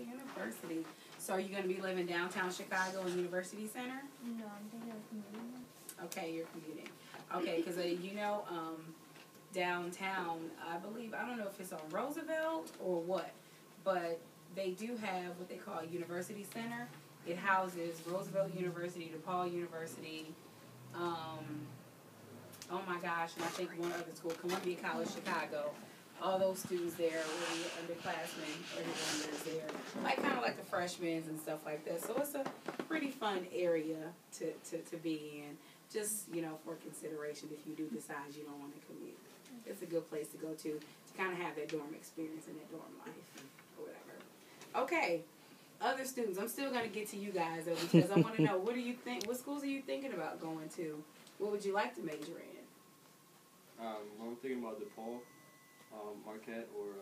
University. So are you going to be living downtown Chicago in University Center? No, I'm thinking of commuting. Okay, you're commuting. Okay, because downtown, I believe, I don't know if it's on Roosevelt or what, but they do have what they call a University Center. It houses Roosevelt University, DePaul University, oh my gosh, and I think one other school, Columbia College, Chicago. All those students there, whether you're underclassmen, everyone that's there, like kind of like the freshmen and stuff like that. So it's a pretty fun area to be in, just, for consideration if you do decide you don't want to commute. It's a good place to go to kind of have that dorm experience and that dorm life or whatever. Okay, other students, I'm still going to get to you guys though, because I want to know, what do you think, what schools are you thinking about going to? What would you like to major in? I'm thinking about DePaul, Marquette, or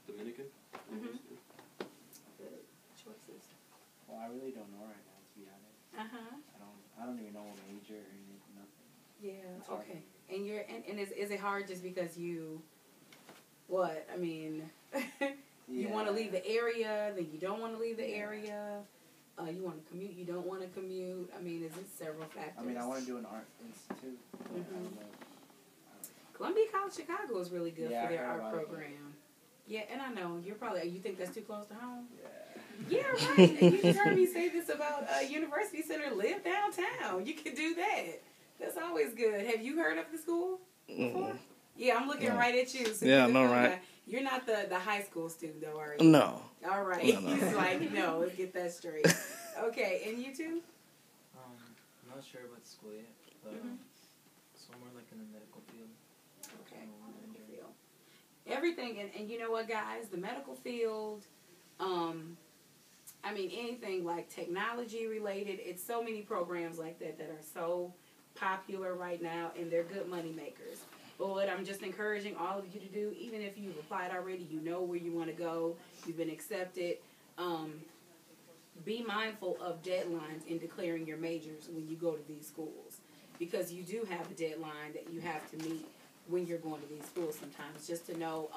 Dominican. Good choices. Well, I really don't know right now, to be honest. I don't even know what major or nothing. Yeah. Okay. And and is it hard just because you, what? I mean, you want to leave the area, then you don't want to leave the area. You want to commute, you don't want to commute. I mean, is it several factors? I mean, I want to do an art institute. I don't know. Columbia College Chicago is really good for their art program. Yeah, and I know you think that's too close to home. Yeah. Yeah, right. And you heard me say this about University Center. Live downtown. You can do that. That's always good. Have you heard of the school before? Yeah, I'm looking right at you. So yeah, I know, right? You're not the high school student, though, are you? No. All right. No. He's like, no, let's get that straight. Okay, and you two? I'm not sure about the school yet, but somewhere like in the medical field. Okay, medical field. Everything, and you know what, guys? The medical field, I mean, anything like technology related, it's so many programs like that that are so popular right now, and they're good money makers. But what I'm just encouraging all of you to do, even if you've applied already, you know where you want to go, you've been accepted, be mindful of deadlines in declaring your majors when you go to these schools. Because you do have a deadline that you have to meet when you're going to these schools sometimes. Just to know,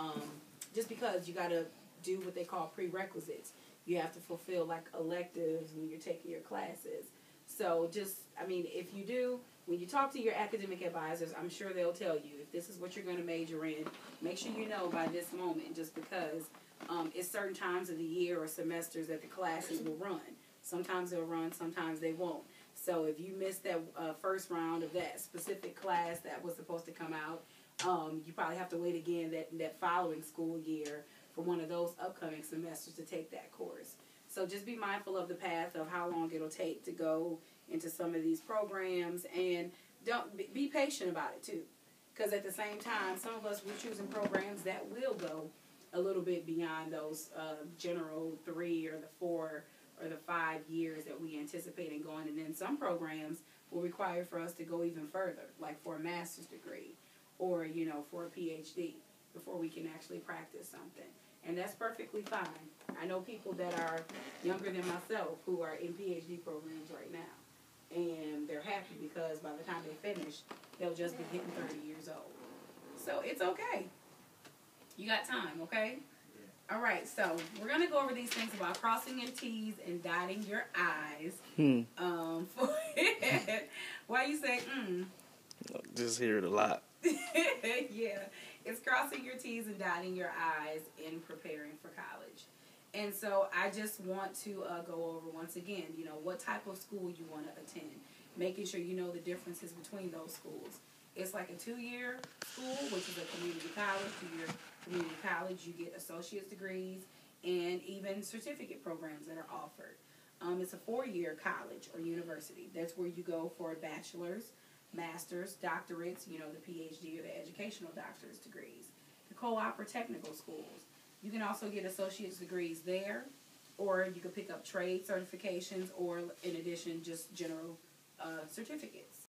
just because you got to do what they call prerequisites. You have to fulfill like electives when you're taking your classes. So just, I mean, if you do, when you talk to your academic advisors, I'm sure they'll tell you if this is what you're going to major in, make sure you know by this moment, just because it's certain times of the year or semesters that the classes will run. Sometimes they'll run, sometimes they won't. So if you missed that first round of that specific class that was supposed to come out, you probably have to wait again that following school year for one of those upcoming semesters to take that course. So just be mindful of the path of how long it'll take to go into some of these programs, and don't be patient about it too, because at the same time, some of us, we're choosing programs that will go a little bit beyond those general 3 or the 4 or the 5 years that we anticipate in going, and then some programs will require for us to go even further, like for a master's degree or for a PhD before we can actually practice something. And that's perfectly fine. I know people that are younger than myself who are in PhD programs right now. And they're happy because by the time they finish, they'll just be hitting 30 years old. So it's okay. You got time, okay? Yeah. All right, so we're going to go over these things about crossing your T's and dotting your I's. Why you say, Just hear it a lot. Yeah. It's crossing your T's and dotting your I's in preparing for college. And so I just want to go over once again, what type of school you want to attend. Making sure you know the differences between those schools. It's like a 2-year school, which is a community college. 2-year community college, you get associate's degrees and even certificate programs that are offered. It's a 4-year college or university. That's where you go for a bachelor's, master's, doctorates, the PhD or the educational doctor's degrees. The co-op or technical schools. You can also get associate's degrees there, or you can pick up trade certifications, or in addition, just general certificates.